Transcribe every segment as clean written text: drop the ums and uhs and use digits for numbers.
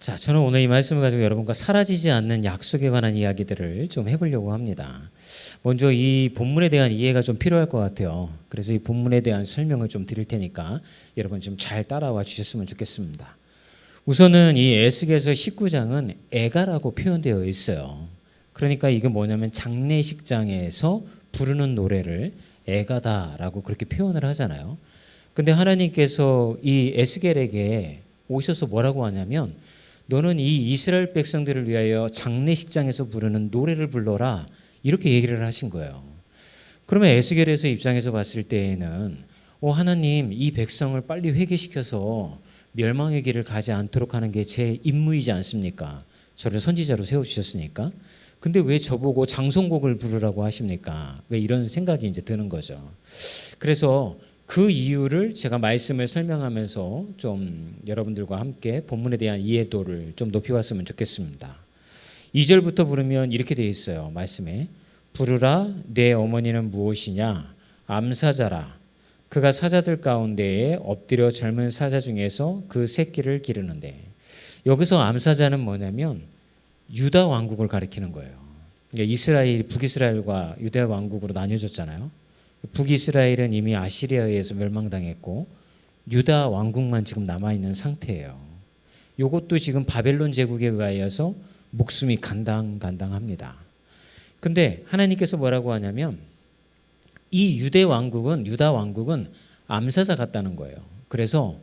자, 저는 오늘 이 말씀을 가지고 여러분과 사라지지 않는 약속에 관한 이야기들을 좀 해보려고 합니다. 먼저 이 본문에 대한 이해가 좀 필요할 것 같아요. 그래서 이 본문에 대한 설명을 좀 드릴 테니까 여러분 좀 잘 따라와 주셨으면 좋겠습니다. 우선은 이 에스겔서 19장은 애가라고 표현되어 있어요. 그러니까 이게 뭐냐면 장례식장에서 부르는 노래를 애가다라고 그렇게 표현을 하잖아요. 근데 하나님께서 이 에스겔에게 오셔서 뭐라고 하냐면 너는 이 이스라엘 백성들을 위하여 장례식장에서 부르는 노래를 불러라 이렇게 얘기를 하신 거예요. 그러면 에스겔에서 입장에서 봤을 때에는 하나님 이 백성을 빨리 회개시켜서 멸망의 길을 가지 않도록 하는 게 제 임무이지 않습니까? 저를 선지자로 세워주셨으니까. 근데 왜 저보고 장송곡을 부르라고 하십니까? 왜 이런 생각이 이제 드는 거죠. 그래서 그 이유를 제가 말씀을 설명하면서 좀 여러분들과 함께 본문에 대한 이해도를 좀 높여왔으면 좋겠습니다. 2절부터 부르면 이렇게 되어 있어요. 말씀에 부르라 내 어머니는 무엇이냐 암사자라 그가 사자들 가운데에 엎드려 젊은 사자 중에서 그 새끼를 기르는데 여기서 암사자는 뭐냐면 유다 왕국을 가리키는 거예요. 그러니까 이스라엘 북이스라엘과 유다 왕국으로 나뉘어졌잖아요. 북이스라엘은 이미 아시리아에 의해서 멸망당했고 유다 왕국만 지금 남아있는 상태예요. 이것도 지금 바벨론 제국에 의하여서 목숨이 간당간당합니다. 근데 하나님께서 뭐라고 하냐면 이 유다 왕국은 암사자 같다는 거예요. 그래서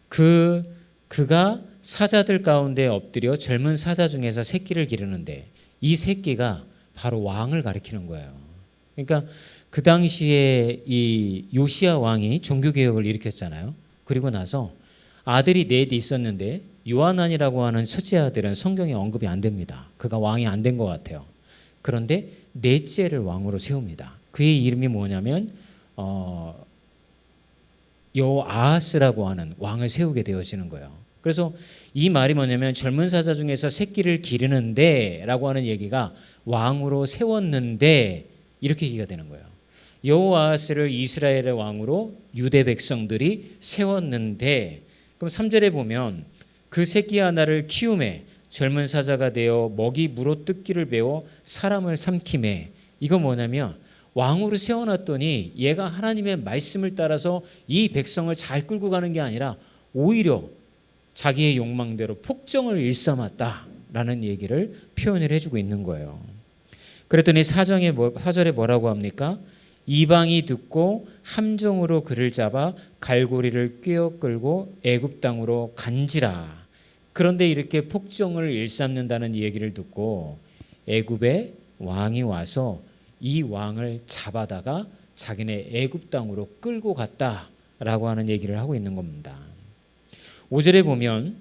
그가 사자들 가운데 엎드려 젊은 사자 중에서 새끼를 기르는데 이 새끼가 바로 왕을 가리키는 거예요. 그러니까 그 당시에 이 요시야 왕이 종교개혁을 일으켰잖아요. 그리고 나서 아들이 넷 있었는데 요하난이라고 하는 첫째 아들은 성경에 언급이 안 됩니다. 그가 왕이 안 된 것 같아요. 그런데 넷째를 왕으로 세웁니다. 그의 이름이 뭐냐면 여아하스라고 하는 왕을 세우게 되어지는 거예요. 그래서 이 말이 뭐냐면 젊은 사자 중에서 새끼를 기르는데 라고 하는 얘기가 왕으로 세웠는데 이렇게 얘기가 되는 거예요. 여호아스를 이스라엘의 왕으로 유대 백성들이 세웠는데 그럼 3절에 보면 그 새끼 하나를 키우매 젊은 사자가 되어 먹이 물어 뜯기를 배워 사람을 삼키매 이거 뭐냐면 왕으로 세워놨더니 얘가 하나님의 말씀을 따라서 이 백성을 잘 끌고 가는 게 아니라 오히려 자기의 욕망대로 폭정을 일삼았다라는 얘기를 표현을 해주고 있는 거예요. 그랬더니 사절에 뭐라고 합니까? 이방이 듣고 함정으로 그를 잡아 갈고리를 꿰어 끌고 애굽 땅으로 간지라. 그런데 이렇게 폭정을 일삼는다는 얘기를 듣고 애굽의 왕이 와서 이 왕을 잡아다가 자기네 애굽 땅으로 끌고 갔다라고 하는 얘기를 하고 있는 겁니다. 5절에 보면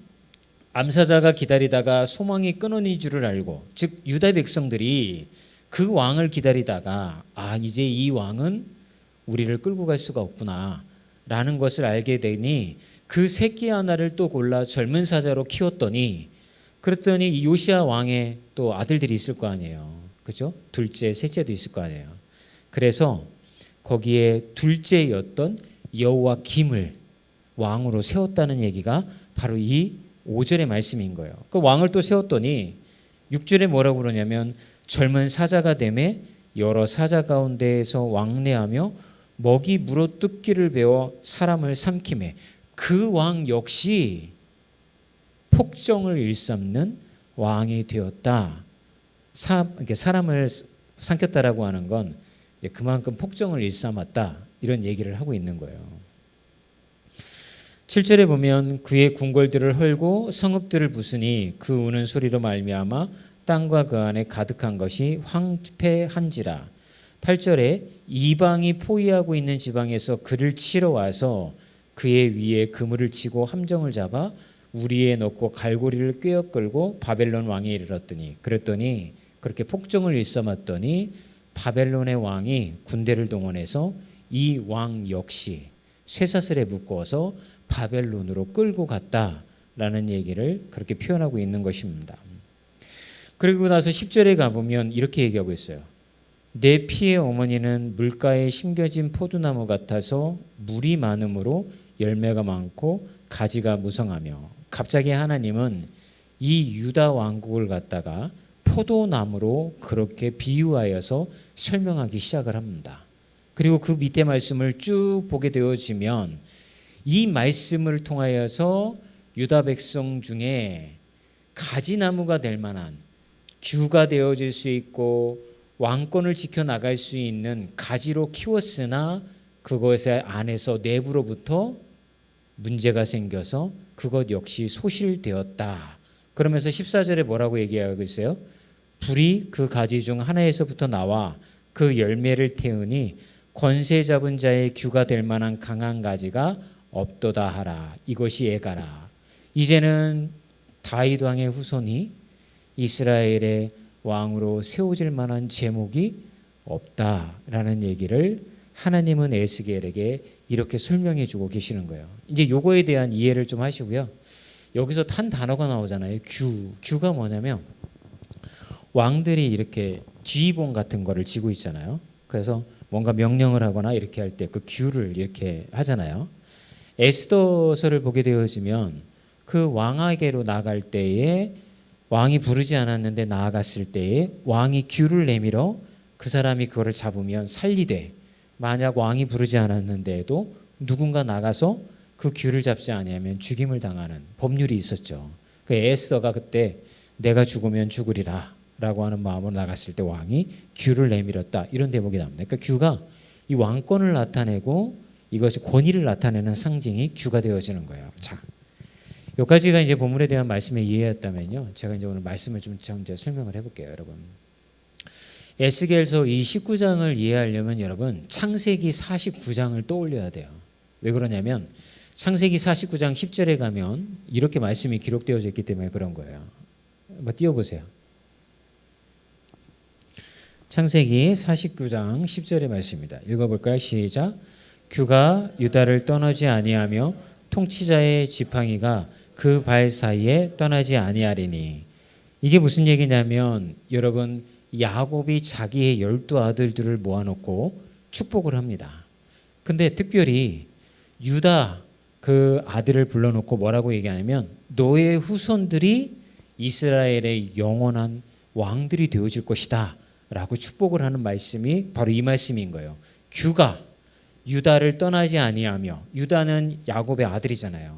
암사자가 기다리다가 소망이 끊어진 줄을 알고 즉 유다 백성들이 그 왕을 기다리다가 이제 이 왕은 우리를 끌고 갈 수가 없구나 라는 것을 알게 되니 그 새끼 하나를 또 골라 젊은 사자로 키웠더니 그랬더니 이 요시야 왕의 또 아들들이 있을 거 아니에요. 그죠? 둘째, 셋째도 있을 거 아니에요. 그래서 거기에 둘째였던 여호와김을 왕으로 세웠다는 얘기가 바로 이 5절의 말씀인 거예요. 그 왕을 또 세웠더니 6절에 뭐라고 그러냐면 젊은 사자가 되매 여러 사자 가운데에서 왕래하며 먹이 물어 뜯기를 배워 사람을 삼키매 그 왕 역시 폭정을 일삼는 왕이 되었다. 사람을 삼켰다라고 하는 건 그만큼 폭정을 일삼았다 이런 얘기를 하고 있는 거예요. 7절에 보면 그의 궁궐들을 헐고 성읍들을 부수니 그 우는 소리로 말미암아 땅과 그 안에 가득한 것이 황폐한지라. 8절에 이방이 포위하고 있는 지방에서 그를 치러 와서 그의 위에 그물을 치고 함정을 잡아 우리에 넣고 갈고리를 꿰어 끌고 바벨론 왕에 이르렀더니 그랬더니 그렇게 폭정을 일삼았더니 바벨론의 왕이 군대를 동원해서 이 왕 역시 쇠사슬에 묶어서 바벨론으로 끌고 갔다라는 얘기를 그렇게 표현하고 있는 것입니다. 그리고 나서 10절에 가보면 이렇게 얘기하고 있어요. 내 피의 어머니는 물가에 심겨진 포도나무 같아서 물이 많으므로 열매가 많고 가지가 무성하며 갑자기 하나님은 이 유다 왕국을 갖다가 포도나무로 그렇게 비유하여서 설명하기 시작을 합니다. 그리고 그 밑에 말씀을 쭉 보게 되어지면 이 말씀을 통하여서 유다 백성 중에 가지나무가 될 만한, 규가 되어질 수 있고 왕권을 지켜나갈 수 있는 가지로 키웠으나 그것의 안에서 내부로부터 문제가 생겨서 그것 역시 소실되었다. 그러면서 14절에 뭐라고 얘기하고 있어요? 불이 그 가지 중 하나에서부터 나와 그 열매를 태우니 권세 잡은 자의 규가 될 만한 강한 가지가 없도다 하라. 이것이 애가라. 이제는 다윗 왕의 후손이 이스라엘의 왕으로 세워질 만한 제목이 없다라는 얘기를 하나님은 에스겔에게 이렇게 설명해 주고 계시는 거예요. 이제 요거에 대한 이해를 좀 하시고요. 여기서 한 단어가 나오잖아요. 규가 뭐냐면 왕들이 이렇게 지휘봉 같은 거를 쥐고 있잖아요. 그래서 뭔가 명령을 하거나 이렇게 할 때 그 규를 이렇게 하잖아요. 에스더서를 보게 되어지면 그 왕에게로 나갈 때에 왕이 부르지 않았는데 나아갔을 때에 왕이 규를 내밀어 그 사람이 그거를 잡으면 살리되, 만약 왕이 부르지 않았는데도 누군가 나가서 그 규를 잡지 아니하면 죽임을 당하는 법률이 있었죠. 그 에스더가 그때 내가 죽으면 죽으리라 라고 하는 마음으로 나갔을 때 왕이 규를 내밀었다, 이런 대목이 나옵니다. 그러니까 규가 이 왕권을 나타내고 이것이 권위를 나타내는 상징이 규가 되어지는 거예요. 자, 여기까지가 이제 본문에 대한 말씀의 이해였다면요, 제가 이제 오늘 말씀을 좀 이제 설명을 해볼게요, 여러분. 에스겔서 이 19장을 이해하려면 여러분 창세기 49장을 떠올려야 돼요. 왜 그러냐면 창세기 49장 10절에 가면 이렇게 말씀이 기록되어져 있기 때문에 그런 거예요. 한번 띄워보세요. 창세기 49장 10절의 말씀입니다. 읽어볼까요? 시작. 규가 유다를 떠나지 아니하며 통치자의 지팡이가 그 발 사이에 떠나지 아니하리니. 이게 무슨 얘기냐면 여러분, 야곱이 자기의 12아들들을 모아놓고 축복을 합니다. 근데 특별히 유다 그 아들을 불러놓고 뭐라고 얘기하냐면 너의 후손들이 이스라엘의 영원한 왕들이 되어질 것이다 라고 축복을 하는 말씀이 바로 이 말씀인 거예요. 규가 유다를 떠나지 아니하며, 유다는 야곱의 아들이잖아요.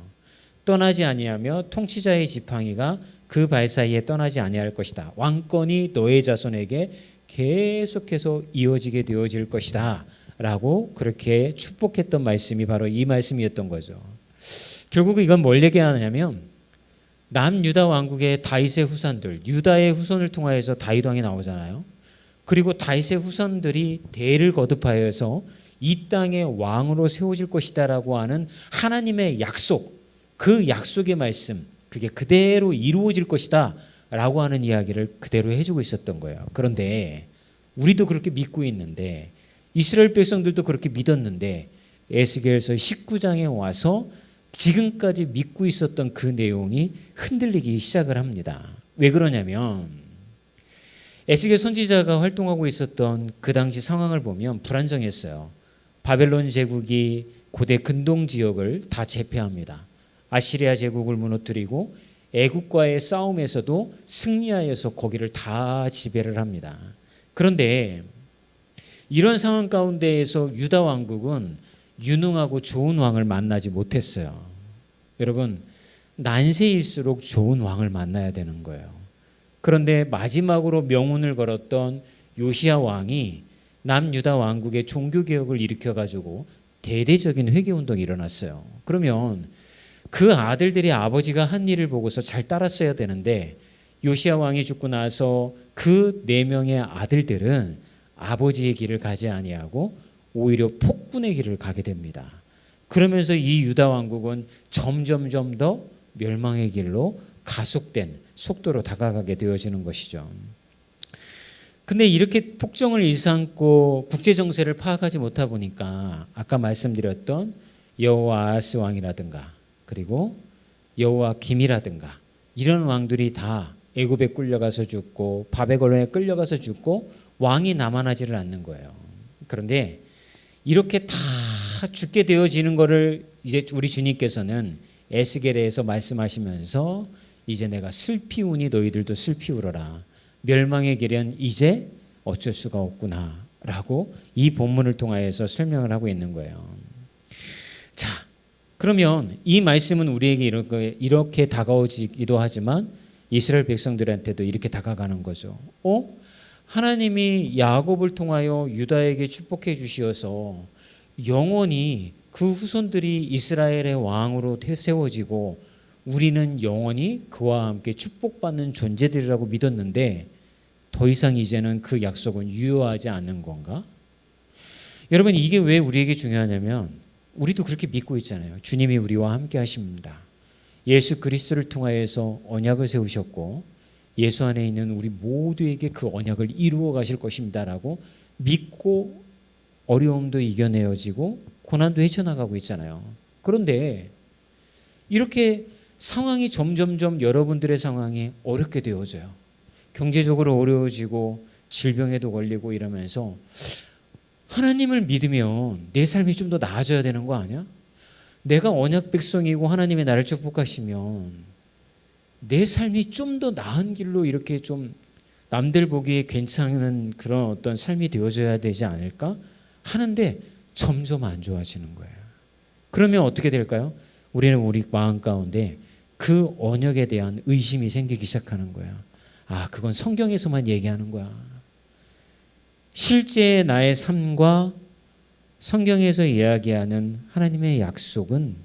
떠나지 아니하며 통치자의 지팡이가 그 발 사이에 떠나지 아니할 것이다. 왕권이 너의 자손에게 계속해서 이어지게 되어질 것이다 라고 그렇게 축복했던 말씀이 바로 이 말씀이었던 거죠. 결국 이건 뭘 얘기하냐면 남유다 왕국의 다윗의 후손들, 유다의 후손을 통하여서 다윗 왕이 나오잖아요. 그리고 다윗의 후손들이 대를 거듭하여서 이 땅의 왕으로 세워질 것이다 라고 하는 하나님의 약속, 그 약속의 말씀, 그게 그대로 이루어질 것이다 라고 하는 이야기를 그대로 해주고 있었던 거예요. 그런데 우리도 그렇게 믿고 있는데, 이스라엘 백성들도 그렇게 믿었는데 에스겔서 19장에 와서 지금까지 믿고 있었던 그 내용이 흔들리기 시작을 합니다. 왜 그러냐면 에스겔 선지자가 활동하고 있었던 그 당시 상황을 보면 불안정했어요. 바벨론 제국이 고대 근동 지역을 다 제패합니다. 아시리아 제국을 무너뜨리고 애국과의 싸움에서도 승리하여서 거기를 다 지배를 합니다. 그런데 이런 상황 가운데에서 유다 왕국은 유능하고 좋은 왕을 만나지 못했어요. 여러분, 난세일수록 좋은 왕을 만나야 되는 거예요. 그런데 마지막으로 명운을 걸었던 요시야 왕이 남유다 왕국의 종교개혁을 일으켜가지고 대대적인 회개운동이 일어났어요. 그러면 그 아들들이 아버지가 한 일을 보고서 잘 따랐어야 되는데 요시야 왕이 죽고 나서 그 4명의 아들들은 아버지의 길을 가지 아니하고 오히려 폭군의 길을 가게 됩니다. 그러면서 이 유다 왕국은 점점점 더 멸망의 길로 가속된 속도로 다가가게 되어지는 것이죠. 근데 이렇게 폭정을 일삼고 국제 정세를 파악하지 못하 보니까 아까 말씀드렸던 여호아스 왕이라든가 그리고 여호와김이라든가 이런 왕들이 다 애굽에 끌려가서 죽고 바벨론에 끌려가서 죽고 왕이 남아나지를 않는 거예요. 그런데 이렇게 다 죽게 되어지는 거를 이제 우리 주님께서는 에스겔에서 말씀하시면서 이제 내가 슬피 우니 너희들도 슬피 울어라. 멸망의 계련 이제 어쩔 수가 없구나 라고 이 본문을 통하여서 설명을 하고 있는 거예요. 자, 그러면 이 말씀은 우리에게 이렇게 다가오지기도 하지만 이스라엘 백성들한테도 이렇게 다가가는 거죠. 하나님이 야곱을 통하여 유다에게 축복해 주시어서 영원히 그 후손들이 이스라엘의 왕으로 세워지고 우리는 영원히 그와 함께 축복받는 존재들이라고 믿었는데 더 이상 이제는 그 약속은 유효하지 않는 건가? 여러분, 이게 왜 우리에게 중요하냐면 우리도 그렇게 믿고 있잖아요. 주님이 우리와 함께 하십니다. 예수 그리스도를 통하여서 언약을 세우셨고 예수 안에 있는 우리 모두에게 그 언약을 이루어 가실 것입니다라고 믿고 어려움도 이겨내어지고 고난도 헤쳐나가고 있잖아요. 그런데 이렇게 상황이 점점점 여러분들의 상황이 어렵게 되어져요. 경제적으로 어려워지고 질병에도 걸리고 이러면서 하나님을 믿으면 내 삶이 좀 더 나아져야 되는 거 아니야? 내가 언약 백성이고 하나님의 나를 축복하시면 내 삶이 좀 더 나은 길로 이렇게 좀 남들 보기에 괜찮은 그런 어떤 삶이 되어져야 되지 않을까 하는데 점점 안 좋아지는 거예요. 그러면 어떻게 될까요? 우리는 우리 마음 가운데 그 언약에 대한 의심이 생기기 시작하는 거예요. 그건 성경에서만 얘기하는 거야. 실제 나의 삶과 성경에서 이야기하는 하나님의 약속은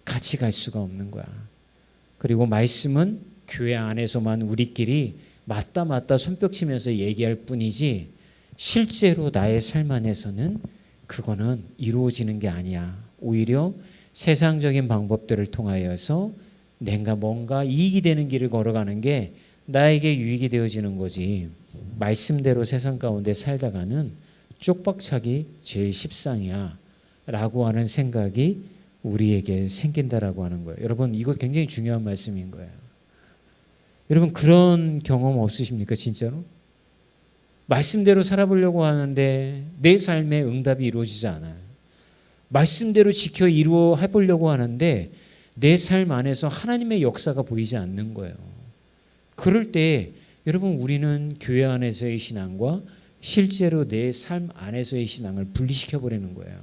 같이 갈 수가 없는 거야. 그리고 말씀은 교회 안에서만 우리끼리 맞다 손뼉치면서 얘기할 뿐이지 실제로 나의 삶 안에서는 그거는 이루어지는 게 아니야. 오히려 세상적인 방법들을 통하여서 내가 뭔가 이익이 되는 길을 걸어가는 게 나에게 유익이 되어지는 거지. 말씀대로 세상 가운데 살다가는 쪽박차기 제일 십상이야 라고 하는 생각이 우리에게 생긴다라고 하는 거예요. 여러분, 이거 굉장히 중요한 말씀인 거예요. 여러분, 그런 경험 없으십니까? 진짜로? 말씀대로 살아보려고 하는데 내 삶에 응답이 이루어지지 않아요. 말씀대로 지켜 이루어 해보려고 하는데 내 삶 안에서 하나님의 역사가 보이지 않는 거예요. 그럴 때 여러분, 우리는 교회 안에서의 신앙과 실제로 내 삶 안에서의 신앙을 분리시켜버리는 거예요.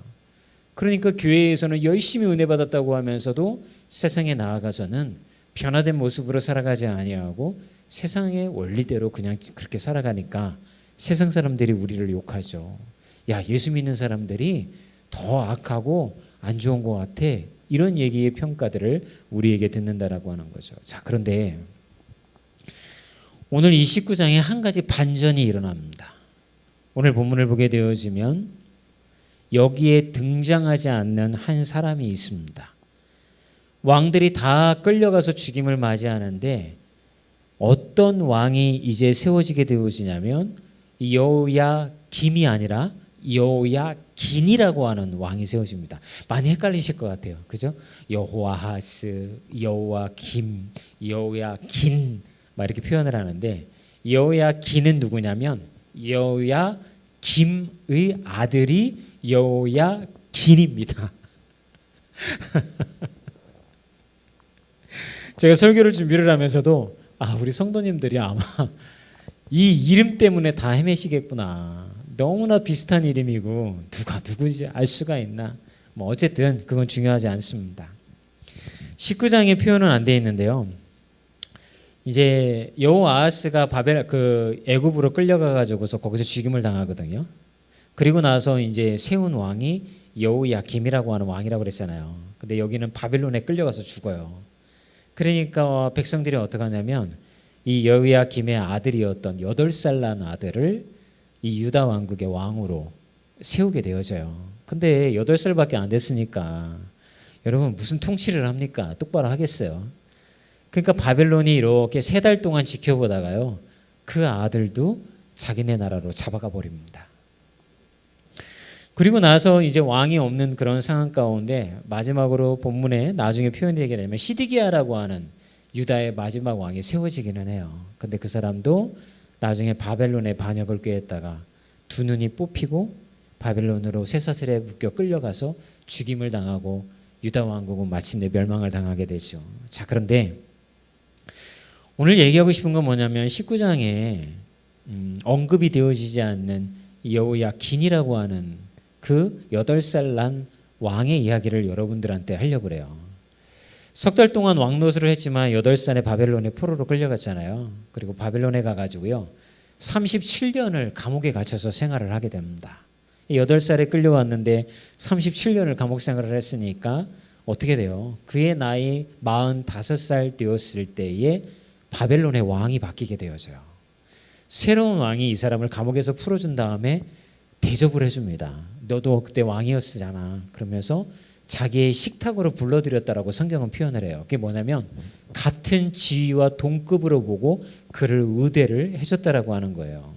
그러니까 교회에서는 열심히 은혜 받았다고 하면서도 세상에 나아가서는 변화된 모습으로 살아가지 아니하고 세상의 원리대로 그냥 그렇게 살아가니까 세상 사람들이 우리를 욕하죠. 야, 예수 믿는 사람들이 더 악하고 안 좋은 것 같아. 이런 얘기의 평가들을 우리에게 듣는다라고 하는 거죠. 자, 그런데 오늘 이 19장에 한 가지 반전이 일어납니다. 오늘 본문을 보게 되어지면 여기에 등장하지 않는 한 사람이 있습니다. 왕들이 다 끌려가서 죽임을 맞이하는데 어떤 왕이 이제 세워지게 되어지냐면 여호야김이 아니라 여호야긴이라고 하는 왕이 세워집니다. 많이 헷갈리실 것 같아요. 그죠? 여호아하스, 여호야김, 여호야긴 막 이렇게 표현을 하는데 여호야긴은 누구냐면 여호야김의 아들이 여호야긴입니다. 제가 설교를 준비를 하면서도 우리 성도님들이 아마 이 이름 때문에 다 헤매시겠구나. 너무나 비슷한 이름이고 누가 누구인지 알 수가 있나. 뭐 어쨌든 그건 중요하지 않습니다. 19장에 표현은 안 돼 있는데요. 이제 여호아하스가 애굽으로 끌려가 가지고서 거기서 죽임을 당하거든요. 그리고 나서 이제 세운 왕이 여호야김이라고 하는 왕이라고 그랬잖아요. 근데 여기는 바벨론에 끌려가서 죽어요. 그러니까 백성들이 어떻게 하냐면 이 여호야김의 아들이었던 8살 난 아들을 이 유다 왕국의 왕으로 세우게 되어져요. 근데 8살밖에 안 됐으니까 여러분 무슨 통치를 합니까? 똑바로 하겠어요. 그러니까 바벨론이 이렇게 3달 동안 지켜보다가요, 그 아들도 자기네 나라로 잡아가 버립니다. 그리고 나서 이제 왕이 없는 그런 상황 가운데 마지막으로 본문에 나중에 표현되게 되면 시드기야라고 하는 유다의 마지막 왕이 세워지기는 해요. 근데 그 사람도 나중에 바벨론의 반역을 꾀했다가 두 눈이 뽑히고 바벨론으로 쇠사슬에 묶여 끌려가서 죽임을 당하고 유다 왕국은 마침내 멸망을 당하게 되죠. 자, 그런데 오늘 얘기하고 싶은 건 뭐냐면 19장에 언급이 되어지지 않는 여호야긴이라고 하는 그 8살 난 왕의 이야기를 여러분들한테 하려고 그래요. 석 달 동안 왕노릇을 했지만 8살에 바벨론에 포로로 끌려갔잖아요. 그리고 바벨론에 가가지고요 37년을 감옥에 갇혀서 생활을 하게 됩니다. 8살에 끌려왔는데 37년을 감옥 생활을 했으니까 어떻게 돼요? 그의 나이 45살 되었을 때에 바벨론의 왕이 바뀌게 되어져요. 새로운 왕이 이 사람을 감옥에서 풀어준 다음에 대접을 해줍니다. 너도 그때 왕이었잖아. 그러면서 자기의 식탁으로 불러들였다라고 성경은 표현을 해요. 그게 뭐냐면 같은 지위와 동급으로 보고 그를 의대를 해줬다라고 하는 거예요.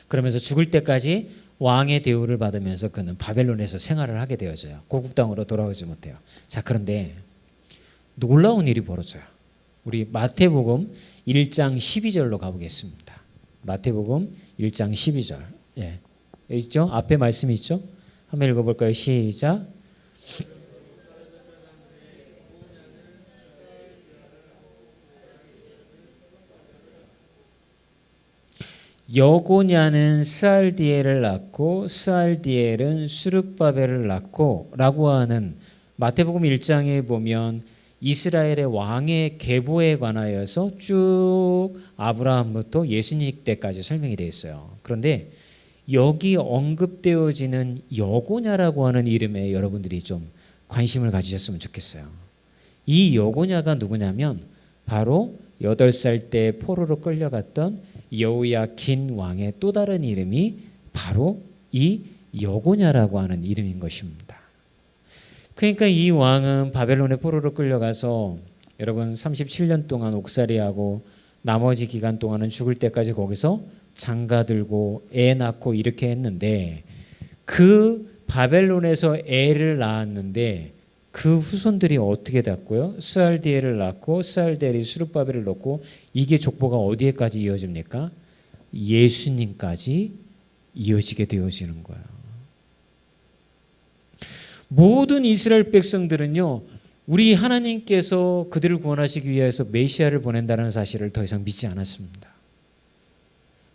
그러면서 죽을 때까지 왕의 대우를 받으면서 그는 바벨론에서 생활을 하게 되어져요. 고국 땅으로 돌아오지 못해요. 자, 그런데 놀라운 일이 벌어져요. 우리 마태복음 1장 12절로 가보겠습니다. 마태복음 1장 12절. 예. 있죠? 앞에 말씀이 있죠? 한번 읽어볼까요? 시작. 여고냐는 스알디엘을 낳고 스알디엘은 수룹바벨을 낳고 라고 하는 마태복음 1장에 보면 이스라엘의 왕의 계보에 관하여서 쭉 아브라함부터 예수님 때까지 설명이 되어 있어요. 그런데 여기 언급되어지는 여고냐라고 하는 이름에 여러분들이 좀 관심을 가지셨으면 좋겠어요. 이 여고냐가 누구냐면 바로 8살 때 포로로 끌려갔던 여호야긴 왕의 또 다른 이름이 바로 이 여고냐라고 하는 이름인 것입니다. 그러니까 이 왕은 바벨론의 포로로 끌려가서 여러분 37년 동안 옥살이하고 나머지 기간 동안은 죽을 때까지 거기서 장가 들고 애 낳고 이렇게 했는데 그 바벨론에서 애를 낳았는데 그 후손들이 어떻게 됐고요? 스알디엘을 낳고 스알디엘이 수룹바벨을 낳고 이게 족보가 어디에까지 이어집니까? 예수님까지 이어지게 되어지는 거예요. 모든 이스라엘 백성들은요, 우리 하나님께서 그들을 구원하시기 위해서 메시아를 보낸다는 사실을 더 이상 믿지 않았습니다.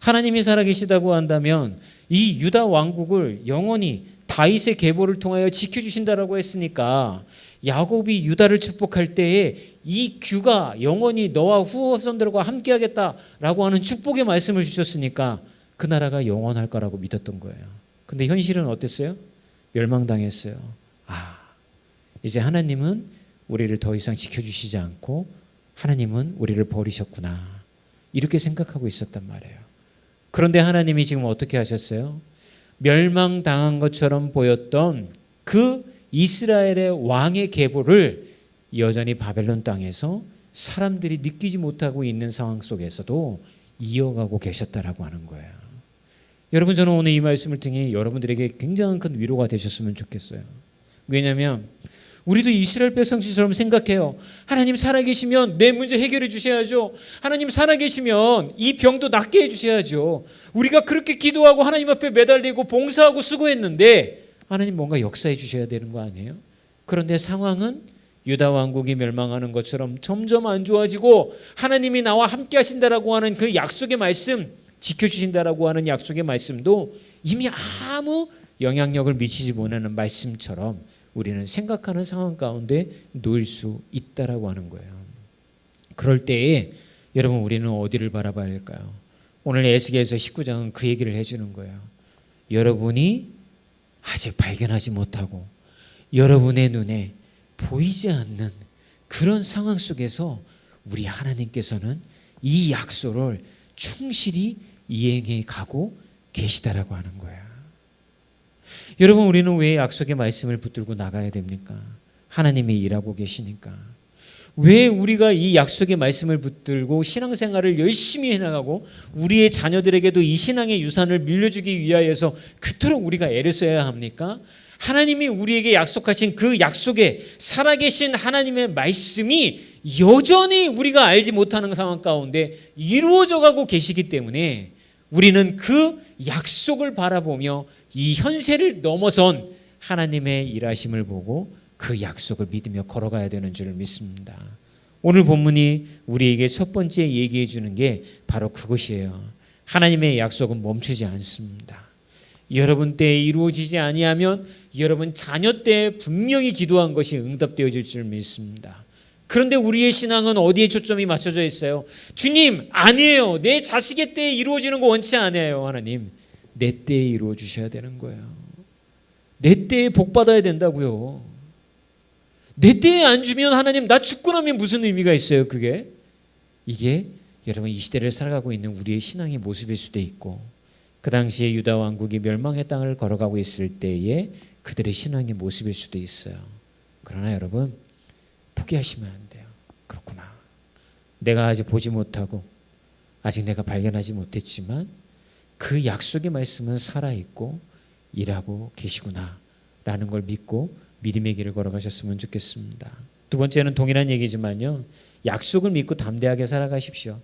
하나님이 살아계시다고 한다면 이 유다 왕국을 영원히 다윗의 계보를 통하여 지켜주신다라고 했으니까 야곱이 유다를 축복할 때에 이 규가 영원히 너와 후손들과 함께하겠다라고 하는 축복의 말씀을 주셨으니까 그 나라가 영원할 거라고 믿었던 거예요. 근데 현실은 어땠어요? 멸망당했어요. 이제 하나님은 우리를 더 이상 지켜주시지 않고 하나님은 우리를 버리셨구나 이렇게 생각하고 있었단 말이에요. 그런데 하나님이 지금 어떻게 하셨어요? 멸망당한 것처럼 보였던 그 이스라엘의 왕의 계보를 여전히 바벨론 땅에서 사람들이 느끼지 못하고 있는 상황 속에서도 이어가고 계셨다라고 하는 거예요. 여러분, 저는 오늘 이 말씀을 통해 여러분들에게 굉장한 큰 위로가 되셨으면 좋겠어요. 왜냐하면 우리도 이스라엘 백성처럼 생각해요. 하나님 살아계시면 내 문제 해결해 주셔야죠. 하나님 살아계시면 이 병도 낫게 해주셔야죠. 우리가 그렇게 기도하고 하나님 앞에 매달리고 봉사하고 수고했는데 하나님 뭔가 역사해 주셔야 되는 거 아니에요? 그런데 상황은 유다 왕국이 멸망하는 것처럼 점점 안 좋아지고 하나님이 나와 함께 하신다라고 하는 그 약속의 말씀, 지켜주신다라고 하는 약속의 말씀도 이미 아무 영향력을 미치지 못하는 말씀처럼 우리는 생각하는 상황 가운데 놓일 수 있다라고 하는 거예요. 그럴 때에 여러분, 우리는 어디를 바라봐야 할까요? 오늘 에스겔서 19장은 그 얘기를 해주는 거예요. 여러분이 아직 발견하지 못하고 여러분의 눈에 보이지 않는 그런 상황 속에서 우리 하나님께서는 이 약속을 충실히 이행해 가고 계시다라고 하는 거예요. 여러분, 우리는 왜 약속의 말씀을 붙들고 나가야 됩니까? 하나님이 일하고 계시니까. 왜 우리가 이 약속의 말씀을 붙들고 신앙생활을 열심히 해나가고 우리의 자녀들에게도 이 신앙의 유산을 밀려주기 위하여서 그토록 우리가 애를 써야 합니까? 하나님이 우리에게 약속하신 그 약속에 살아계신 하나님의 말씀이 여전히 우리가 알지 못하는 상황 가운데 이루어져 가고 계시기 때문에 우리는 그 약속을 바라보며 이 현세를 넘어선 하나님의 일하심을 보고 그 약속을 믿으며 걸어가야 되는 줄을 믿습니다. 오늘 본문이 우리에게 첫 번째 얘기해 주는 게 바로 그것이에요. 하나님의 약속은 멈추지 않습니다. 여러분 때에 이루어지지 아니하면 여러분 자녀 때에 분명히 기도한 것이 응답되어질 줄 믿습니다. 그런데 우리의 신앙은 어디에 초점이 맞춰져 있어요? 주님, 아니에요. 내 자식의 때에 이루어지는 거 원치 않아요. 하나님, 내 때에 이루어 주셔야 되는 거예요. 내 때에 복 받아야 된다고요. 내 때에 안 주면 하나님, 나 죽고 나면 무슨 의미가 있어요? 그게 이게 여러분 이 시대를 살아가고 있는 우리의 신앙의 모습일 수도 있고, 그 당시에 유다 왕국이 멸망의 땅을 걸어가고 있을 때에 그들의 신앙의 모습일 수도 있어요. 그러나 여러분, 포기하시면 안 돼요. 그렇구나, 내가 아직 보지 못하고 아직 내가 발견하지 못했지만 그 약속의 말씀은 살아있고 일하고 계시구나 라는 걸 믿고 믿음의 길을 걸어가셨으면 좋겠습니다. 두 번째는 동일한 얘기지만요, 약속을 믿고 담대하게 살아가십시오.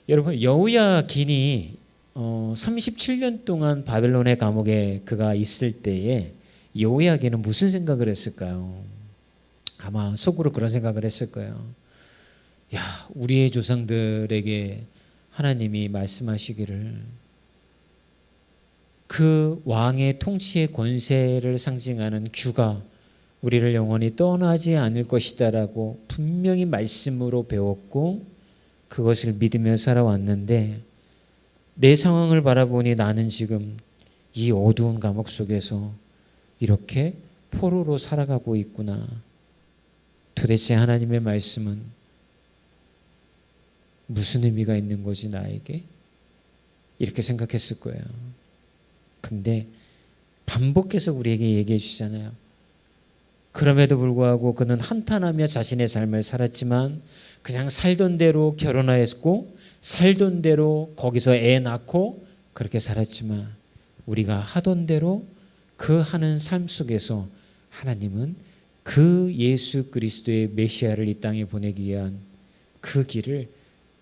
여러분, 여호야긴이 37년 동안 바벨론의 감옥에 그가 있을 때에 여호야긴은 무슨 생각을 했을까요? 아마 속으로 그런 생각을 했을 거예요. 야, 우리의 조상들에게 하나님이 말씀하시기를 그 왕의 통치의 권세를 상징하는 규가 우리를 영원히 떠나지 않을 것이다라고 분명히 말씀으로 배웠고 그것을 믿으며 살아왔는데, 내 상황을 바라보니 나는 지금 이 어두운 감옥 속에서 이렇게 포로로 살아가고 있구나. 도대체 하나님의 말씀은 무슨 의미가 있는 거지 나에게? 이렇게 생각했을 거예요. 근데 반복해서 우리에게 얘기해 주시잖아요. 그럼에도 불구하고 그는 한탄하며 자신의 삶을 살았지만 그냥 살던 대로 결혼하였고 살던 대로 거기서 애 낳고 그렇게 살았지만 우리가 하던 대로 그 하는 삶 속에서 하나님은 그 예수 그리스도의 메시아를 이 땅에 보내기 위한 그 길을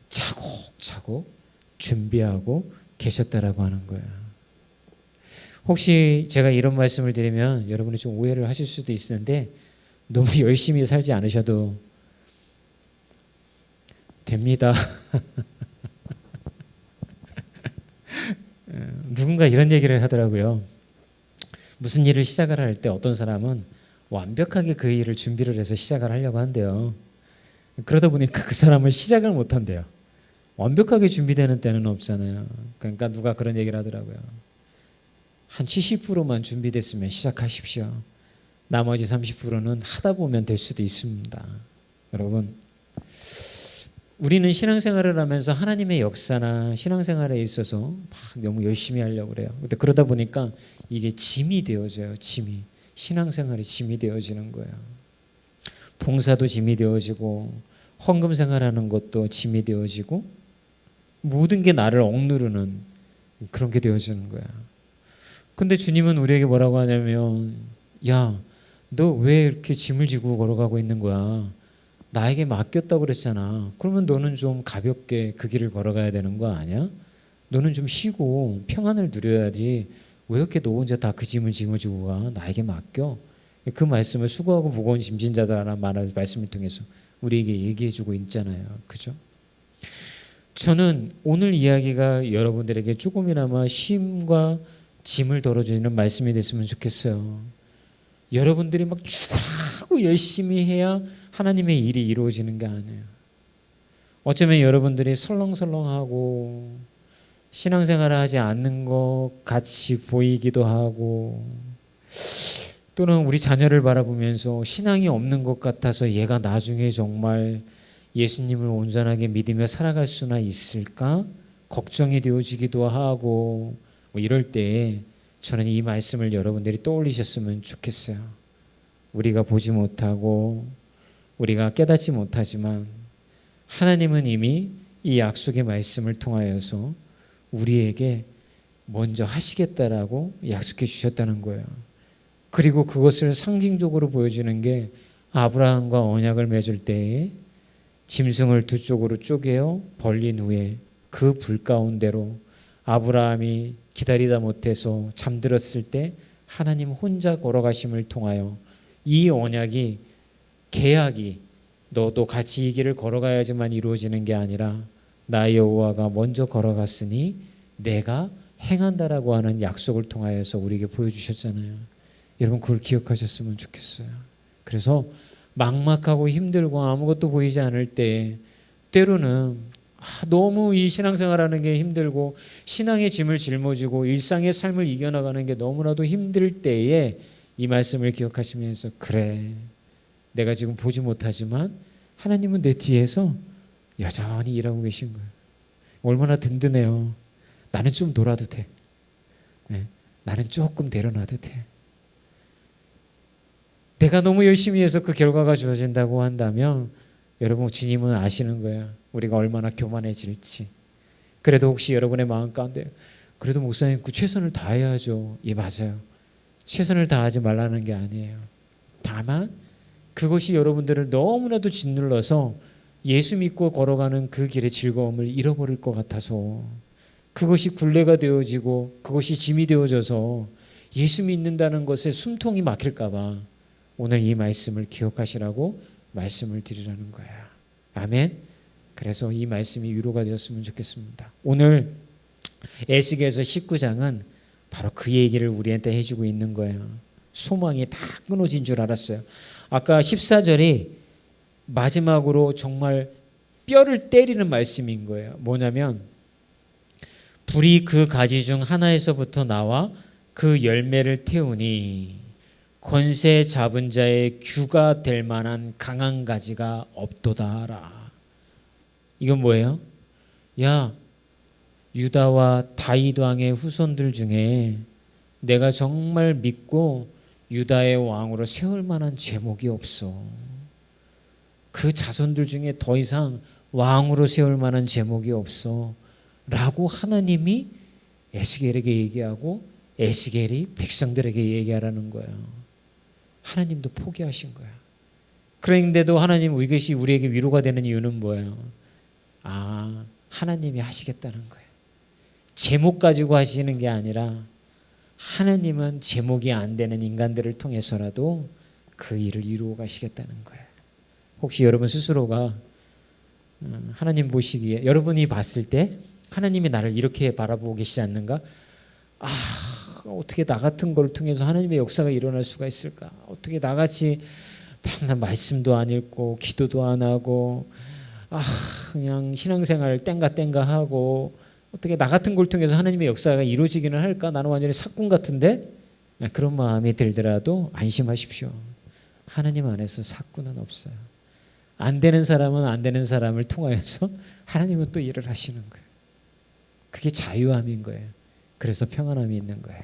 차곡차곡 준비하고 계셨다라고 하는 거예요. 혹시 제가 이런 말씀을 드리면 여러분이 좀 오해를 하실 수도 있는데 너무 열심히 살지 않으셔도 됩니다. 누군가 이런 얘기를 하더라고요. 무슨 일을 시작을 할 때 어떤 사람은 완벽하게 그 일을 준비를 해서 시작을 하려고 한대요. 그러다 보니까 그 사람을 시작을 못 한대요. 완벽하게 준비되는 때는 없잖아요. 그러니까 누가 그런 얘기를 하더라고요. 한 70%만 준비됐으면 시작하십시오. 나머지 30%는 하다 보면 될 수도 있습니다. 여러분, 우리는 신앙생활을 하면서 하나님의 역사나 신앙생활에 있어서 막 너무 열심히 하려고 그래요. 근데 그러다 보니까 이게 짐이 되어져요. 짐이. 신앙생활이 짐이 되어지는 거예요. 봉사도 짐이 되어지고 헌금 생활하는 것도 짐이 되어지고 모든 게 나를 억누르는 그런 게 되어지는 거야. 근데 주님은 우리에게 뭐라고 하냐면, 야, 너 왜 이렇게 짐을 지고 걸어가고 있는 거야? 나에게 맡겼다고 그랬잖아. 그러면 너는 좀 가볍게 그 길을 걸어가야 되는 거 아니야? 너는 좀 쉬고 평안을 누려야지. 왜 이렇게 너 혼자 다 그 짐을 짊어지고 가? 나에게 맡겨. 그 말씀을 수고하고 무거운 짐진자다라는 말씀을 통해서 우리에게 얘기해주고 있잖아요. 그죠? 저는 오늘 이야기가 여러분들에게 조금이나마 쉼과 짐을 덜어주는 말씀이 됐으면 좋겠어요. 여러분들이 막 죽으라고 열심히 해야 하나님의 일이 이루어지는 게 아니에요. 어쩌면 여러분들이 설렁설렁하고 신앙생활을 하지 않는 것 같이 보이기도 하고, 또는 우리 자녀를 바라보면서 신앙이 없는 것 같아서 얘가 나중에 정말 예수님을 온전하게 믿으며 살아갈 수나 있을까 걱정이 되어지기도 하고, 뭐 이럴 때 저는 이 말씀을 여러분들이 떠올리셨으면 좋겠어요. 우리가 보지 못하고 우리가 깨닫지 못하지만 하나님은 이미 이 약속의 말씀을 통하여서 우리에게 먼저 하시겠다라고 약속해 주셨다는 거예요. 그리고 그것을 상징적으로 보여주는 게 아브라함과 언약을 맺을 때에 짐승을 두 쪽으로 쪼개어 벌린 후에 그 불 가운데로 아브라함이 기다리다 못해서 잠들었을 때 하나님 혼자 걸어가심을 통하여 이 언약이, 계약이 너도 같이 이 길을 걸어가야지만 이루어지는 게 아니라 나 여호와가 먼저 걸어갔으니 내가 행한다라고 하는 약속을 통하여서 우리에게 보여주셨잖아요. 여러분 그걸 기억하셨으면 좋겠어요. 그래서 막막하고 힘들고 아무것도 보이지 않을 때 때로는 너무 이 신앙생활하는 게 힘들고 신앙의 짐을 짊어지고 일상의 삶을 이겨나가는 게 너무나도 힘들 때에 이 말씀을 기억하시면서 그래 내가 지금 보지 못하지만 하나님은 내 뒤에서 여전히 일하고 계신 거예요. 얼마나 든든해요. 나는 좀 놀아도 돼. 네, 나는 조금 내려놔도 돼. 내가 너무 열심히 해서 그 결과가 주어진다고 한다면 여러분 주님은 아시는 거예요. 우리가 얼마나 교만해질지. 그래도 혹시 여러분의 마음 가운데 그래도 목사님 그 최선을 다해야죠. 예 맞아요. 최선을 다하지 말라는 게 아니에요. 다만 그것이 여러분들을 너무나도 짓눌러서 예수 믿고 걸어가는 그 길의 즐거움을 잃어버릴 것 같아서 그것이 굴레가 되어지고 그것이 짐이 되어져서 예수 믿는다는 것에 숨통이 막힐까 봐 오늘 이 말씀을 기억하시라고 말씀을 드리라는 거예요. 아멘. 그래서 이 말씀이 위로가 되었으면 좋겠습니다. 오늘 에스겔서 19장은 바로 그 얘기를 우리한테 해주고 있는 거예요. 소망이 다 끊어진 줄 알았어요. 아까 14절이 마지막으로 정말 뼈를 때리는 말씀인 거예요. 뭐냐면 불이 그 가지 중 하나에서부터 나와 그 열매를 태우니 권세 잡은 자의 규가 될 만한 강한 가지가 없도다라. 이건 뭐예요? 야 유다와 다윗 왕의 후손들 중에 내가 정말 믿고 유다의 왕으로 세울 만한 제목이 없어. 그 자손들 중에 더 이상 왕으로 세울 만한 제목이 없어 라고 하나님이 에스겔에게 얘기하고 에스겔이 백성들에게 얘기하라는 거예요. 하나님도 포기하신 거야. 그런데도 하나님 이것이 우리에게 위로가 되는 이유는 뭐예요? 하나님이 하시겠다는 거예요. 제목 가지고 하시는 게 아니라 하나님은 제목이 안 되는 인간들을 통해서라도 그 일을 이루어 가시겠다는 거예요. 혹시 여러분 스스로가 하나님 보시기에 여러분이 봤을 때 하나님이 나를 이렇게 바라보고 계시지 않는가? 어떻게 나 같은 걸 통해서 하나님의 역사가 일어날 수가 있을까? 어떻게 나같이 맨날 말씀도 안 읽고 기도도 안 하고 그냥 신앙생활 땡가 하고 어떻게 나 같은 걸 통해서 하나님의 역사가 이루어지기는 할까? 나는 완전히 사꾼 같은데? 그런 마음이 들더라도 안심하십시오. 하나님 안에서 사꾼은 없어요. 안 되는 사람은 안 되는 사람을 통하여서 하나님은 또 일을 하시는 거예요. 그게 자유함인 거예요. 그래서 평안함이 있는 거예요.